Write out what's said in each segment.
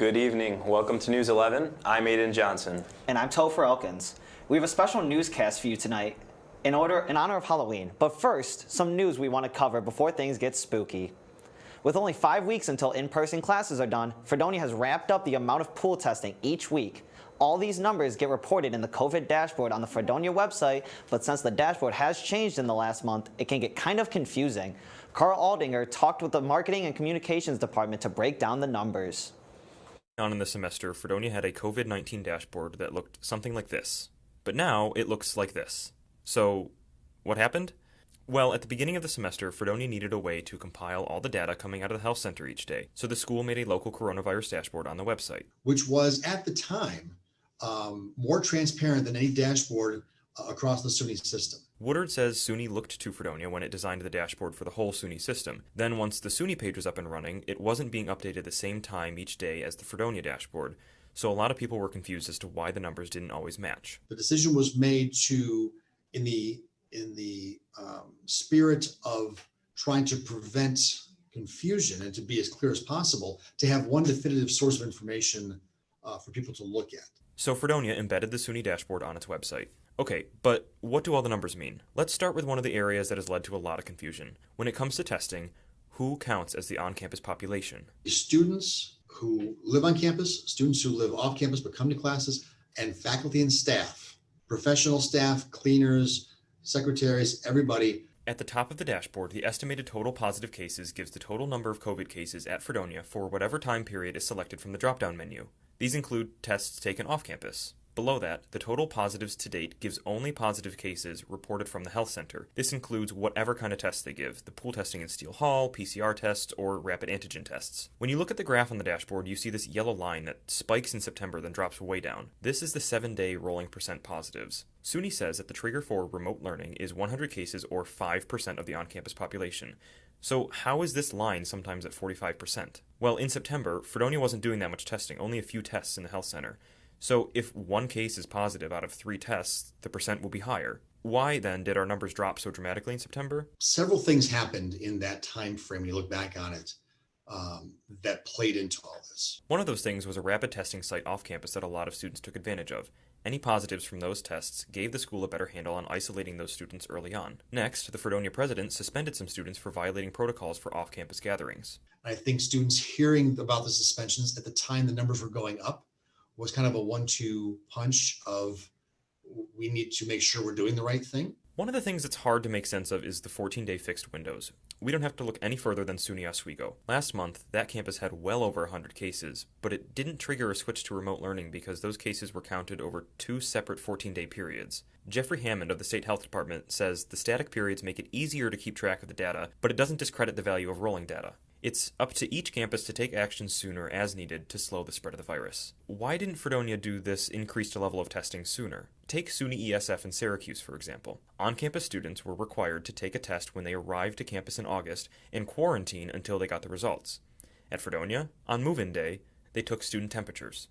Good evening. Welcome to News 11. I'm Aiden Johnson. And I'm Topher Elkins. We have a special newscast for you tonight in honor of Halloween. But first, some news we want to cover before things get spooky. With only 5 weeks until in-person classes are done, Fredonia has ramped up the amount of pool testing each week. All these numbers get reported in the COVID dashboard on the Fredonia website, but since the dashboard has changed in the last month, it can get kind of confusing. Carl Aldinger talked with the Marketing and Communications Department to break down the numbers. On in the semester, Fredonia had a COVID-19 dashboard that looked something like this. But now it looks like this. So, what happened? Well, at the beginning of the semester, Fredonia needed a way to compile all the data coming out of the health center each day. So the school made a local coronavirus dashboard on the website. Which was, at the time, more transparent than any dashboard across the Suny system. Woodard says Suny looked to Fredonia when it designed the dashboard for the whole Suny system. Then once the Suny page was up and running, it wasn't being updated at the same time each day as the Fredonia dashboard. So a lot of people were confused as to why the numbers didn't always match. The decision was made to, in the spirit of trying to prevent confusion and to be as clear as possible, to have one definitive source of information for people to look at. So Fredonia embedded the Suny dashboard on its website. Okay, but what do all the numbers mean? Let's start with one of the areas that has led to a lot of confusion. When it comes to testing, who counts as the on-campus population? Students who live on campus, students who live off campus but come to classes, and faculty and staff, professional staff, cleaners, secretaries, everybody. At the top of the dashboard, the estimated total positive cases gives the total number of COVID cases at Fredonia for whatever time period is selected from the drop-down menu. These include tests taken off campus. Below that, the total positives to date gives only positive cases reported from the health center. This includes whatever kind of tests they give, the pool testing in Steele Hall, PCR tests, or rapid antigen tests. When you look at the graph on the dashboard, you see this yellow line that spikes in September then drops way down. This is the 7-day rolling percent positives. Suny says that the trigger for remote learning is 100 cases or 5% of the on-campus population. So how is this line sometimes at 45%? Well, in September, Fredonia wasn't doing that much testing, only a few tests in the health center. So if one case is positive out of 3 tests, the percent will be higher. Why then did our numbers drop so dramatically in September? Several things happened in that time frame, when you look back on it, that played into all this. One of those things was a rapid testing site off campus that a lot of students took advantage of. Any positives from those tests gave the school a better handle on isolating those students early on. Next, the Fredonia president suspended some students for violating protocols for off-campus gatherings. I think students hearing about the suspensions at the time the numbers were going up was kind of a 1-2 punch of, we need to make sure we're doing the right thing. One of the things that's hard to make sense of is the 14-day fixed windows. We don't have to look any further than Suny Oswego. Last month, that campus had well over 100 cases, but it didn't trigger a switch to remote learning because those cases were counted over 2 separate 14-day periods. Jeffrey Hammond of the State Health Department says the static periods make it easier to keep track of the data, but it doesn't discredit the value of rolling data. It's up to each campus to take action sooner as needed to slow the spread of the virus. Why didn't Fredonia do this increased level of testing sooner? Take Suny ESF in Syracuse, for example. On-campus students were required to take a test when they arrived to campus in August and quarantine until they got the results. At Fredonia, on move-in day, they took student temperatures.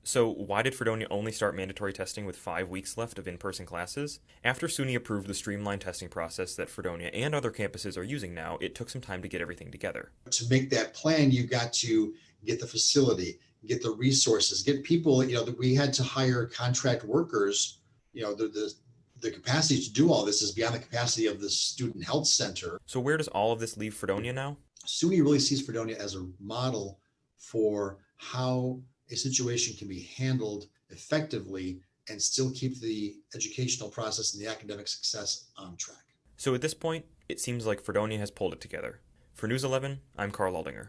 So why did Fredonia only start mandatory testing with 5 weeks left of in-person classes? After Suny approved the streamlined testing process that Fredonia and other campuses are using now, it took some time to get everything together. To make that plan, you got to get the facility, get the resources, get people, that we had to hire contract workers. The capacity to do all this is beyond the capacity of the student health center. So where does all of this leave Fredonia now? Suny really sees Fredonia as a model for how a situation can be handled effectively and still keep the educational process and the academic success on track. So at this point, it seems like Fredonia has pulled it together. For News 11, I'm Carl Aldinger.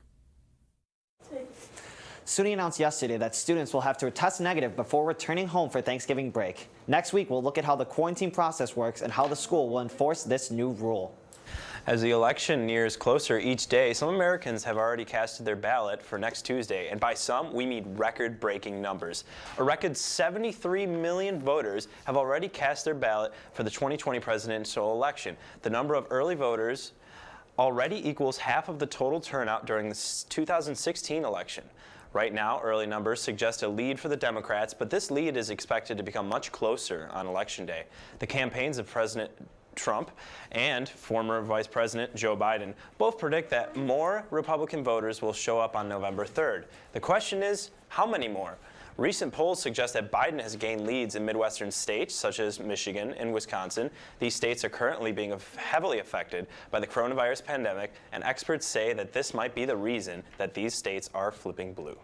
Suny announced yesterday that students will have to test negative before returning home for Thanksgiving break. Next week, we'll look at how the quarantine process works and how the school will enforce this new rule. As the election nears closer each day, some Americans have already casted their ballot for next Tuesday, and by some, we mean record-breaking numbers. A record 73 million voters have already cast their ballot for the 2020 presidential election. The number of early voters already equals half of the total turnout during the 2016 election. Right now, early numbers suggest a lead for the Democrats, but this lead is expected to become much closer on Election Day. The campaigns of President Trump and former Vice President Joe Biden both predict that more Republican voters will show up on November 3rd. The question is, how many more? Recent polls suggest that Biden has gained leads in Midwestern states such as Michigan and Wisconsin. These states are currently being heavily affected by the coronavirus pandemic, and experts say that this might be the reason that these states are flipping blue.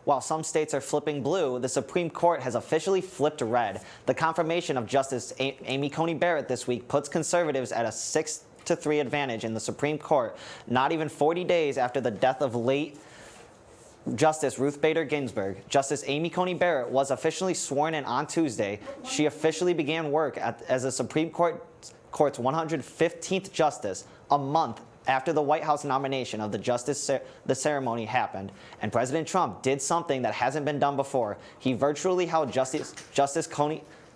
While some states are flipping blue, the Supreme Court has officially flipped red. The confirmation of Justice Amy Coney Barrett this week puts conservatives at a 6-3 advantage in the Supreme Court, not even 40 days after the death of late Justice Ruth Bader Ginsburg. Justice Amy Coney Barrett was officially sworn in on Tuesday. She officially began work as the Supreme Court's 115th justice, a month after the White House nomination of the ceremony happened, and President Trump did something that hasn't been done before. He virtually held Justice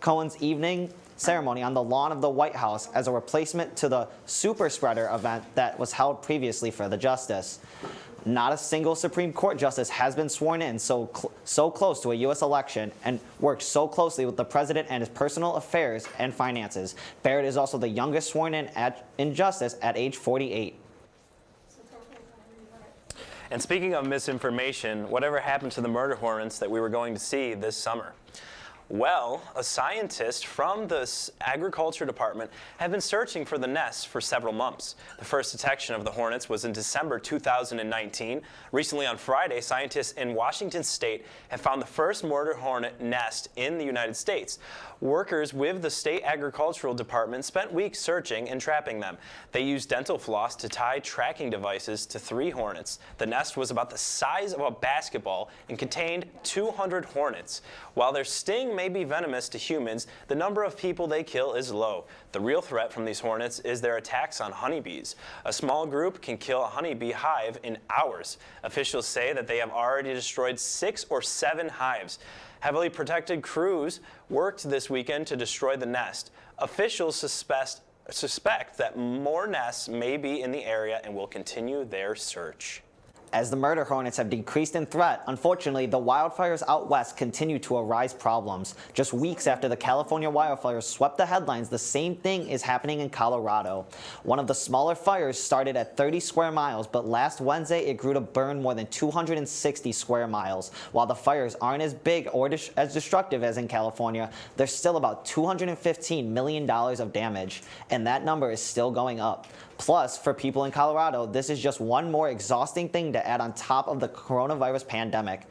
Cohen's evening ceremony on the lawn of the White House as a replacement to the super spreader event that was held previously for the justice. Not a single Supreme Court justice has been sworn in so close to a U.S. election and worked so closely with the president and his personal affairs and finances. Barrett is also the youngest sworn in justice at age 48. And speaking of misinformation, whatever happened to the murder hornets that we were going to see this summer? Well, a scientist from the Agriculture Department have been searching for the nests for several months. The first detection of the hornets was in December 2019. Recently on Friday, scientists in Washington state have found the first murder hornet nest in the United States. Workers with the state agricultural department spent weeks searching and trapping them. They used dental floss to tie tracking devices to 3 hornets. The nest was about the size of a basketball and contained 200 hornets. While their sting may be venomous to humans, the number of people they kill is low. The real threat from these hornets is their attacks on honeybees. A small group can kill a honeybee hive in hours. Officials say that they have already destroyed 6 or 7 hives. Heavily protected crews worked this weekend to destroy the nest. Officials suspect that more nests may be in the area and will continue their search. As the murder hornets have decreased in threat, unfortunately, the wildfires out west continue to arise problems. Just weeks after the California wildfires swept the headlines, the same thing is happening in Colorado. One of the smaller fires started at 30 square miles, but last Wednesday it grew to burn more than 260 square miles. While the fires aren't as big or as destructive as in California, there's still about $215 million of damage, and that number is still going up. Plus, for people in Colorado, this is just one more exhausting thing to add on top of the coronavirus pandemic.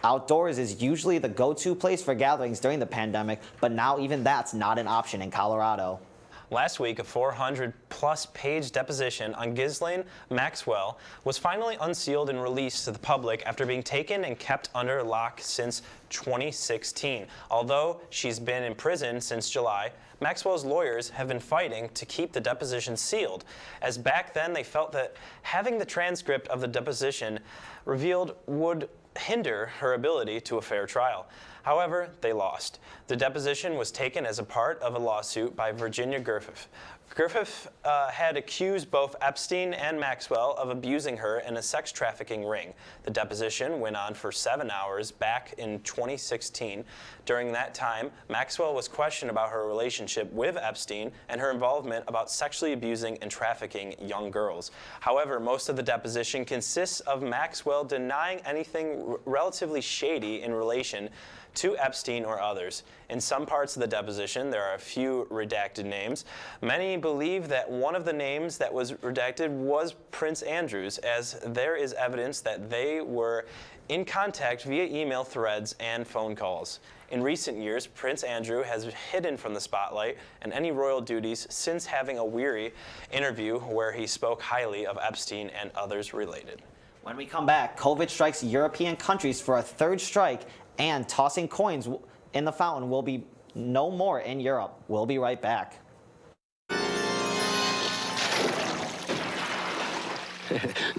Outdoors is usually the go-to place for gatherings during the pandemic, but now even that's not an option in Colorado. Last week, a 400-plus page deposition on Ghislaine Maxwell was finally unsealed and released to the public after being taken and kept under lock since 2016. Although she's been in prison since July, Maxwell's lawyers have been fighting to keep the deposition sealed, as back then they felt that having the transcript of the deposition revealed would hinder her ability to a fair trial. However, they lost. The deposition was taken as a part of a lawsuit by Virginia Griffith. Griffith had accused both Epstein and Maxwell of abusing her in a sex trafficking ring. The deposition went on for 7 hours back in 2016. During that time, Maxwell was questioned about her relationship with Epstein and her involvement about sexually abusing and trafficking young girls. However, most of the deposition consists of Maxwell denying anything relatively shady in relation to Epstein or others. In some parts of the deposition, there are a few redacted names. Many believe that one of the names that was redacted was Prince Andrew's, as there is evidence that they were in contact via email threads and phone calls. In recent years, Prince Andrew has hidden from the spotlight and any royal duties since having a weary interview where he spoke highly of Epstein and others related. When we come back, COVID strikes European countries for a third strike, and tossing coins in the fountain will be no more in Europe. We'll be right back.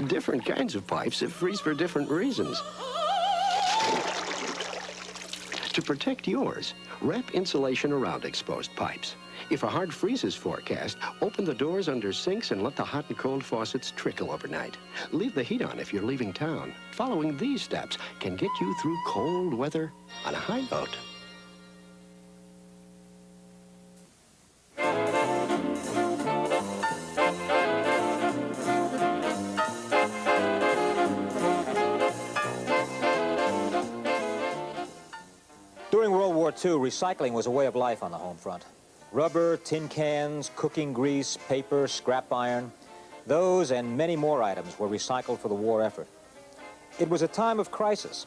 Different kinds of pipes freeze for different reasons. To protect yours, wrap insulation around exposed pipes. If a hard freeze is forecast, open the doors under sinks and let the hot and cold faucets trickle overnight. Leave the heat on if you're leaving town. Following these steps can get you through cold weather on a high note. During World War II, recycling was a way of life on the home front. Rubber, tin cans, cooking grease, paper, scrap iron, those and many more items were recycled for the war effort. It was a time of crisis.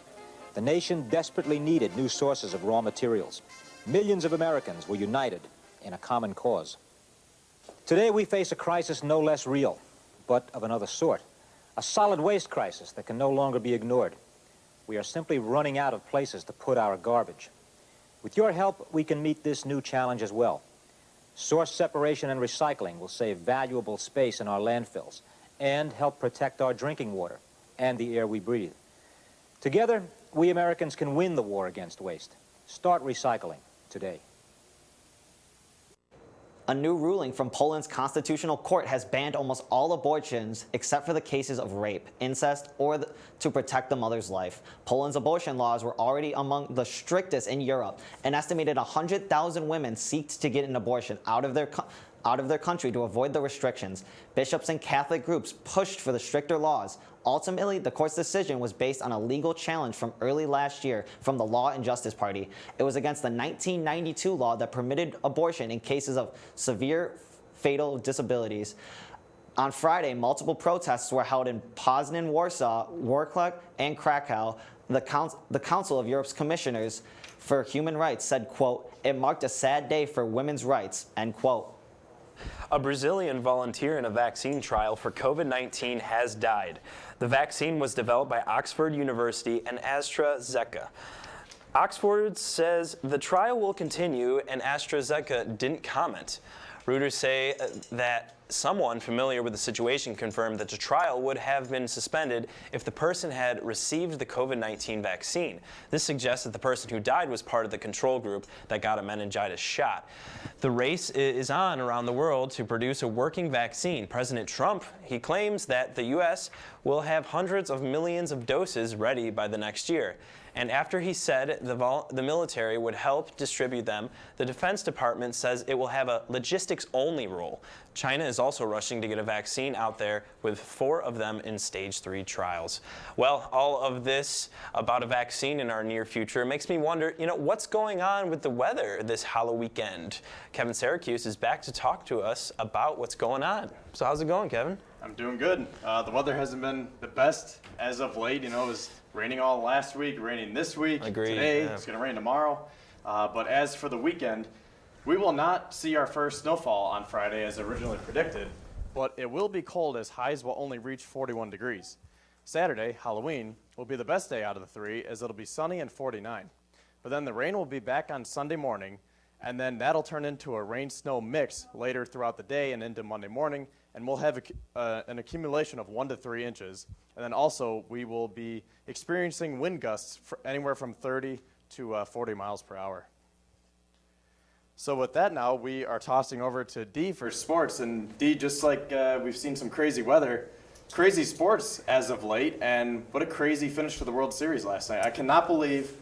The nation desperately needed new sources of raw materials. Millions of Americans were united in a common cause. Today we face a crisis no less real, but of another sort. A solid waste crisis that can no longer be ignored. We are simply running out of places to put our garbage. With your help, we can meet this new challenge as well. Source separation and recycling will save valuable space in our landfills and help protect our drinking water and the air we breathe. Together, we Americans can win the war against waste. Start recycling today. A new ruling from Poland's constitutional court has banned almost all abortions except for the cases of rape, incest, or to protect the mother's life. Poland's abortion laws were already among the strictest in Europe. An estimated 100,000 women seeked to get an abortion out of their country to avoid the restrictions. Bishops and Catholic groups pushed for the stricter laws. Ultimately, the court's decision was based on a legal challenge from early last year from the Law and Justice Party. It was against the 1992 law that permitted abortion in cases of severe fatal disabilities. On Friday, multiple protests were held in Poznan, Warsaw, Wrocław, and Krakow. The Council of Europe's Commissioners for Human Rights said, quote, "It marked a sad day for women's rights," end quote. A Brazilian volunteer in a vaccine trial for COVID-19 has died. The vaccine was developed by Oxford University and AstraZeneca. Oxford says the trial will continue, and AstraZeneca didn't comment. Reuters say that someone familiar with the situation confirmed that the trial would have been suspended if the person had received the COVID-19 vaccine. This suggests that the person who died was part of the control group that got a meningitis shot. The race is on around the world to produce a working vaccine. President Trump, he claims that the U.S. will have hundreds of millions of doses ready by the next year. And after he said the military would help distribute them, the Defense Department says it will have a logistics-only role. China is also rushing to get a vaccine out there, with 4 of them in stage 3 trials. Well, all of this about a vaccine in our near future makes me wonder, what's going on with the weather this Halloween weekend? Kevin Syracuse is back to talk to us about what's going on. So how's it going, Kevin? I'm doing good. The weather hasn't been the best as of late. It was raining all last week, raining this week. Agreed, Today, yeah. It's going to rain tomorrow. But as for the weekend, we will not see our first snowfall on Friday as originally predicted, but it will be cold as highs will only reach 41 degrees. Saturday, Halloween, will be the best day out of the 3 as it'll be sunny and 49. But then the rain will be back on Sunday morning, and then that'll turn into a rain-snow mix later throughout the day and into Monday morning, and we'll have an accumulation of 1 to 3 inches. And then also we will be experiencing wind gusts anywhere from 30 to 40 miles per hour. So with that now, we are tossing over to Dee for sports. And Dee, just like we've seen some crazy weather, crazy sports as of late, and what a crazy finish to the World Series last night. I cannot believe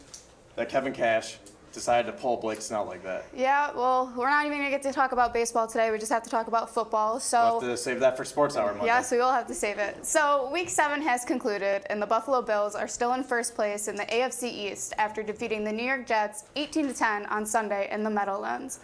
that Kevin Cash decided to pull Blake Snell like that. Yeah, well, we're not even going to get to talk about baseball today. We just have to talk about football. So We'll have to save that for Sports Hour Monday. yes, we will have to save it. So Week 7 has concluded, and the Buffalo Bills are still in first place in the AFC East after defeating the New York Jets 18-10 on Sunday in the Meadowlands.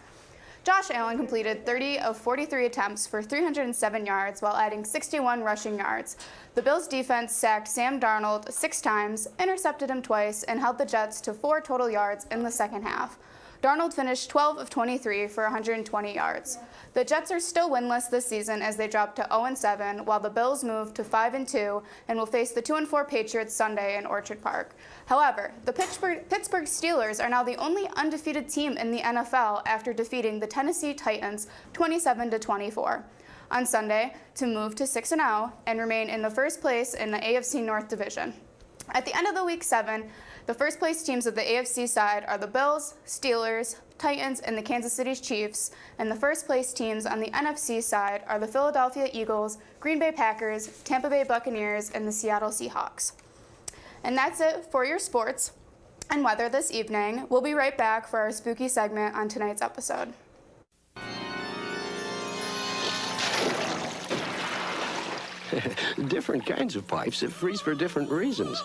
Josh Allen completed 30 of 43 attempts for 307 yards while adding 61 rushing yards. The Bills' defense sacked Sam Darnold 6 times, intercepted him twice, and held the Jets to 4 total yards in the second half. Darnold finished 12 of 23 for 120 yards. The Jets are still winless this season as they drop to 0-7, while the Bills move to 5-2 and will face the 2-4 Patriots Sunday in Orchard Park. However, the Pittsburgh Steelers are now the only undefeated team in the NFL after defeating the Tennessee Titans 27-24 on Sunday to move to 6-0 and remain in the first place in the AFC North Division. At the end of the Week 7, the first place teams of the AFC side are the Bills, Steelers, Titans, and the Kansas City Chiefs, and the first place teams on the NFC side are the Philadelphia Eagles, Green Bay Packers, Tampa Bay Buccaneers, and the Seattle Seahawks. And that's it for your sports and weather this evening. We'll be right back for our spooky segment on tonight's episode. Different kinds of pipes that freeze for different reasons.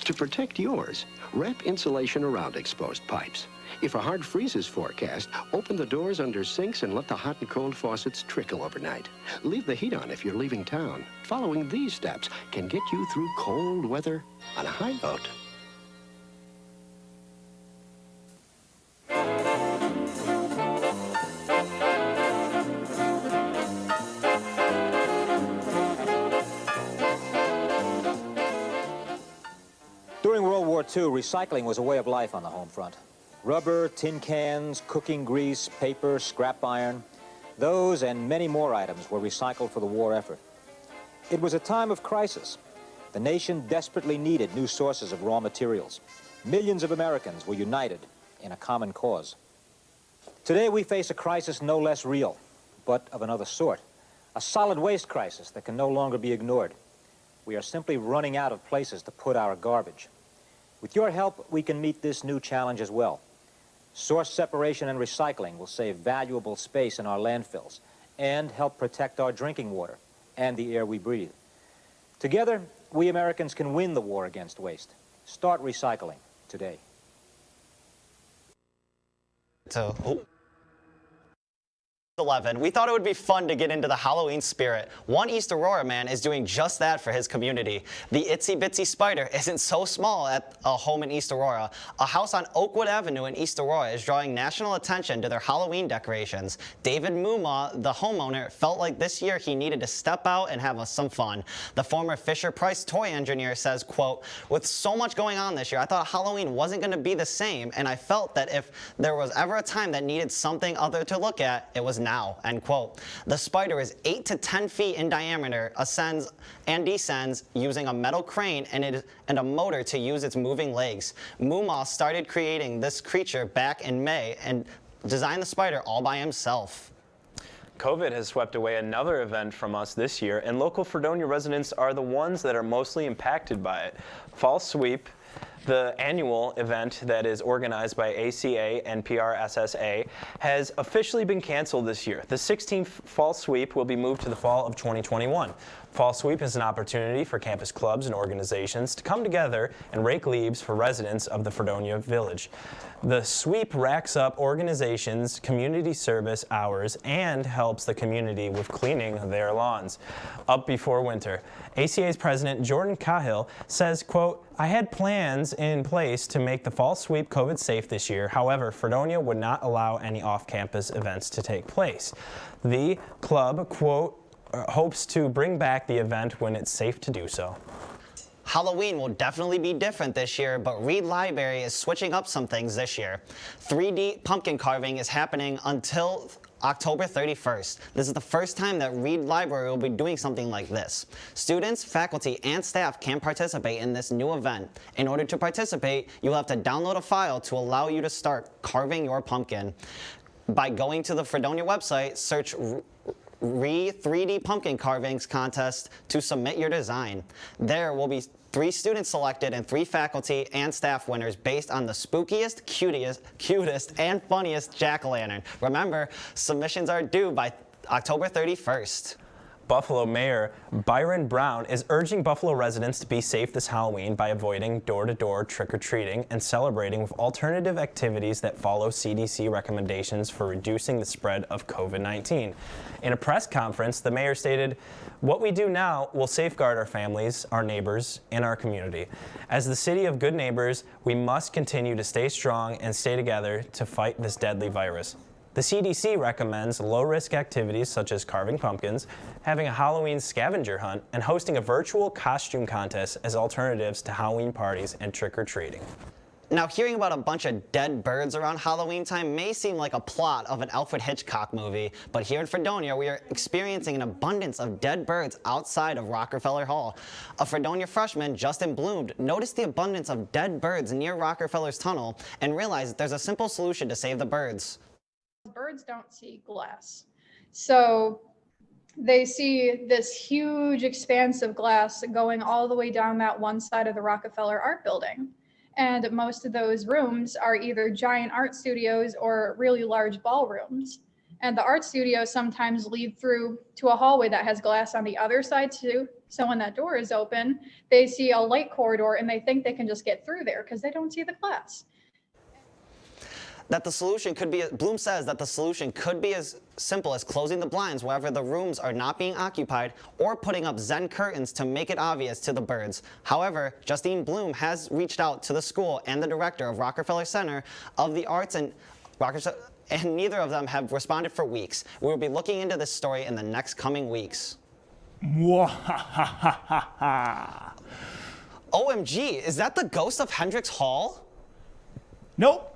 To protect yours, wrap insulation around exposed pipes. If a hard freeze is forecast, open the doors under sinks and let the hot and cold faucets trickle overnight. Leave the heat on if you're leaving town. Following these steps can get you through cold weather on a high note. During World War II, recycling was a way of life on the home front. Rubber, tin cans, cooking grease, paper, scrap iron, those and many more items were recycled for the war effort. It was a time of crisis. The nation desperately needed new sources of raw materials. Millions of Americans were united in a common cause. Today we face a crisis no less real, but of another sort. A solid waste crisis that can no longer be ignored. We are simply running out of places to put our garbage. With your help, we can meet this new challenge as well. Source separation and recycling will save valuable space in our landfills and help protect our drinking water and the air we breathe. Together, we Americans can win the war against waste. Start recycling today. So, 11. We thought it would be fun to get into the Halloween spirit. One East Aurora man is doing just that for his community. The itsy bitsy spider isn't so small at a home in East Aurora. A house on Oakwood Avenue in East Aurora is drawing national attention to their Halloween decorations. David Muma, the homeowner, felt like this year he needed to step out and have some fun. The former Fisher-Price toy engineer says, quote, "With so much going on this year, I thought Halloween wasn't going to be the same, and I felt that if there was ever a time that needed something other to look at, it was now," end quote. The spider is 8 to 10 feet in diameter, ascends and descends using a metal crane and a motor to use its moving legs. Muma started creating this creature back in May and designed the spider all by himself. COVID has swept away another event from us this year, and local Fredonia residents are the ones that are mostly impacted by it. Fall Sweep, the annual event that is organized by ACA and PRSSA, has officially been canceled this year. The 16th Fall Sweep will be moved to the fall of 2021. Fall Sweep is an opportunity for campus clubs and organizations to come together and rake leaves for residents of the Fredonia Village. The sweep racks up organizations' community service hours and helps the community with cleaning their lawns up before winter. ACA's president Jordan Cahill says, quote, "I had plans in place to make the Fall Sweep COVID safe this year. However, Fredonia would not allow any off-campus events to take place. The club, quote, hopes to bring back the event when it's safe to do so." Halloween will definitely be different this year, but Reed Library is switching up some things this year. 3D pumpkin carving is happening until October 31st. This is the first time that Reed Library will be doing something like this. Students, faculty, and staff can participate in this new event. In order to participate, you'll have to download a file to allow you to start carving your pumpkin. By going to the Fredonia website, search 3D Pumpkin Carvings Contest to submit your design. There will be 3 students selected and 3 faculty and staff winners based on the spookiest, cutest, and funniest jack-o'-lantern. Remember, submissions are due by October 31st. Buffalo Mayor Byron Brown is urging Buffalo residents to be safe this Halloween by avoiding door-to-door trick-or-treating and celebrating with alternative activities that follow CDC recommendations for reducing the spread of COVID-19. In a press conference, the mayor stated, "What we do now will safeguard our families, our neighbors, and our community. As the city of good neighbors, we must continue to stay strong and stay together to fight this deadly virus." The CDC recommends low-risk activities such as carving pumpkins, having a Halloween scavenger hunt, and hosting a virtual costume contest as alternatives to Halloween parties and trick-or-treating. Now, hearing about a bunch of dead birds around Halloween time may seem like a plot of an Alfred Hitchcock movie, but here in Fredonia, we are experiencing an abundance of dead birds outside of Rockefeller Hall. A Fredonia freshman, Justin Bloom, noticed the abundance of dead birds near Rockefeller's tunnel and realized there's a simple solution to save the birds. Birds don't see glass. So they see this huge expanse of glass going all the way down that one side of the Rockefeller Art Building. And most of those rooms are either giant art studios or really large ballrooms. And the art studios sometimes lead through to a hallway that has glass on the other side too. So when that door is open, they see a light corridor and they think they can just get through there because they don't see the glass. That the solution could be, Bloom says that the solution could be as simple as closing the blinds wherever the rooms are not being occupied or putting up Zen curtains to make it obvious to the birds. However, Justine Bloom has reached out to the school and the director of Rockefeller Center of the Arts and neither of them have responded for weeks. We will be looking into this story in the next coming weeks. OMG, is that the ghost of Hendricks Hall? Nope.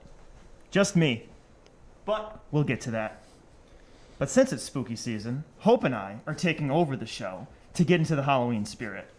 Just me. But we'll get to that. But since it's spooky season, Hope and I are taking over the show to get into the Halloween spirit.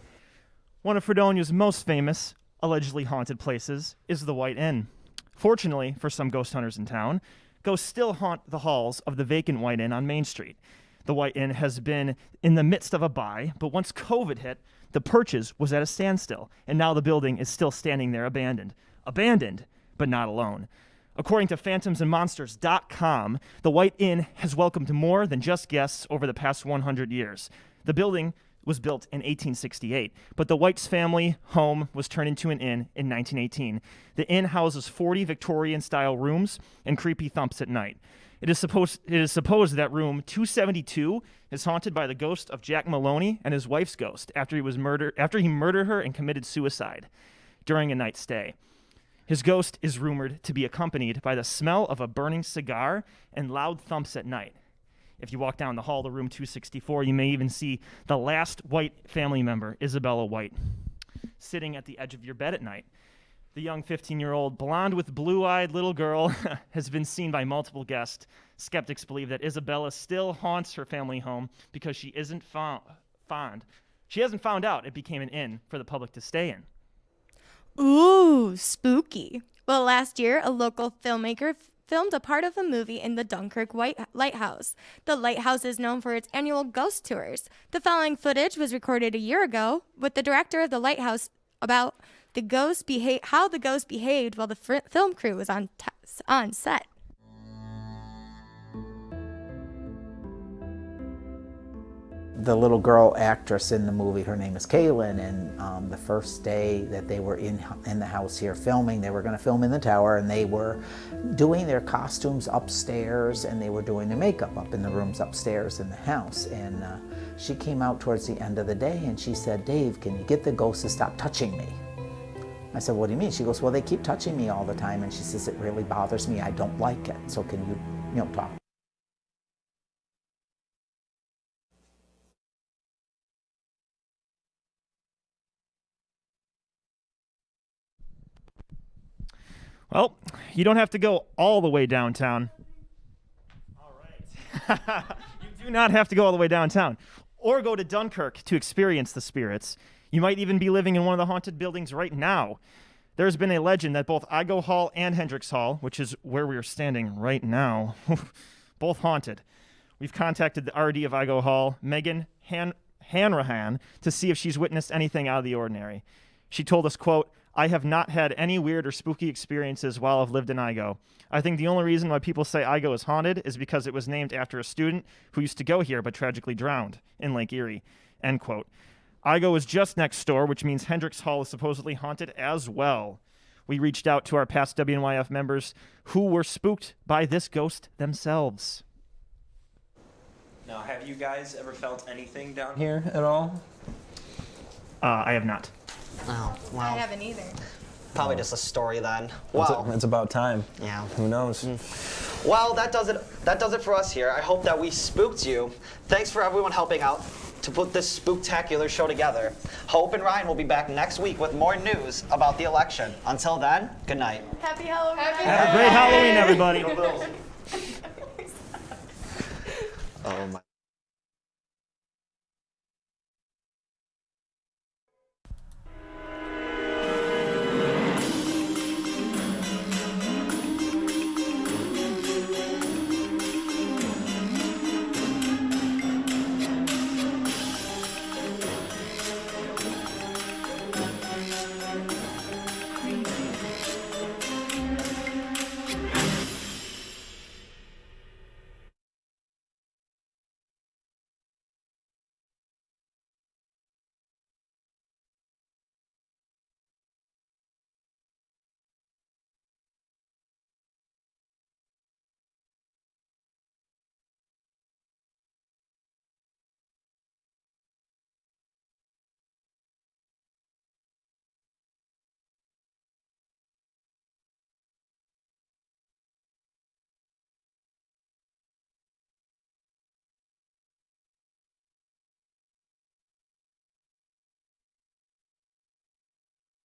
One of Fredonia's most famous, allegedly haunted places is the White Inn. Fortunately for some ghost hunters in town, ghosts still haunt the halls of the vacant White Inn on Main Street. The White Inn has been in the midst of a buy, but once COVID hit, the purchase was at a standstill, and now the building is still standing there abandoned. Abandoned, but not alone. According to phantomsandmonsters.com, the White Inn has welcomed more than just guests over the past 100 years. The building was built in 1868, but the White's family home was turned into an inn in 1918. The inn houses 40 Victorian-style rooms and creepy thumps at night. It is supposed that room 272 is haunted by the ghost of Jack Maloney and his wife's ghost after he murdered her and committed suicide during a night stay. His ghost is rumored to be accompanied by the smell of a burning cigar and loud thumps at night. If you walk down the hall to room 264, you may even see the last White family member, Isabella White, sitting at the edge of your bed at night. The young 15-year-old blonde with blue-eyed little girl has been seen by multiple guests. Skeptics believe that Isabella still haunts her family home because she hasn't found out it became an inn for the public to stay in. Ooh, spooky. Well, last year, a local filmmaker filmed a part of a movie in the Dunkirk Lighthouse. The lighthouse is known for its annual ghost tours. The following footage was recorded a year ago with the director of the lighthouse about how the ghost behaved while the film crew was on set. The little girl actress in the movie, her name is Kaylin, and the first day that they were in the house here filming, they were going to film in the tower, and they were doing their costumes upstairs, and they were doing their makeup up in the rooms upstairs in the house. And she came out towards the end of the day, and she said, "Dave, can you get the ghost to stop touching me?" I said, "What do you mean?" She goes, "Well, they keep touching me all the time," and she says, "It really bothers me. I don't like it. So can you talk?" Well, you don't have to go all the way downtown. All right. You do not have to go all the way downtown or go to Dunkirk to experience the spirits. You might even be living in one of the haunted buildings right now. There's been a legend that both Igo Hall and Hendricks Hall, which is where we are standing right now, both haunted. We've contacted the RD of Igo Hall, Megan Hanrahan, to see if she's witnessed anything out of the ordinary. She told us, quote, "I have not had any weird or spooky experiences while I've lived in Igo. I think the only reason why people say Igo is haunted is because it was named after a student who used to go here but tragically drowned in Lake Erie." End quote. Igo is just next door, which means Hendricks Hall is supposedly haunted as well. We reached out to our past WNYF members who were spooked by this ghost themselves. Now, have you guys ever felt anything down here at all? I have not. Oh, well. I haven't either. Probably just a story then. Well, It's about time. yeah. Who knows? Well, that does it for us here. I hope that we spooked you. Thanks for everyone helping out to put this spooktacular show together. Hope and Ryan will be back next week with more news about the election. Until then, good night. Happy Halloween. Have a great Halloween, everybody. Oh my.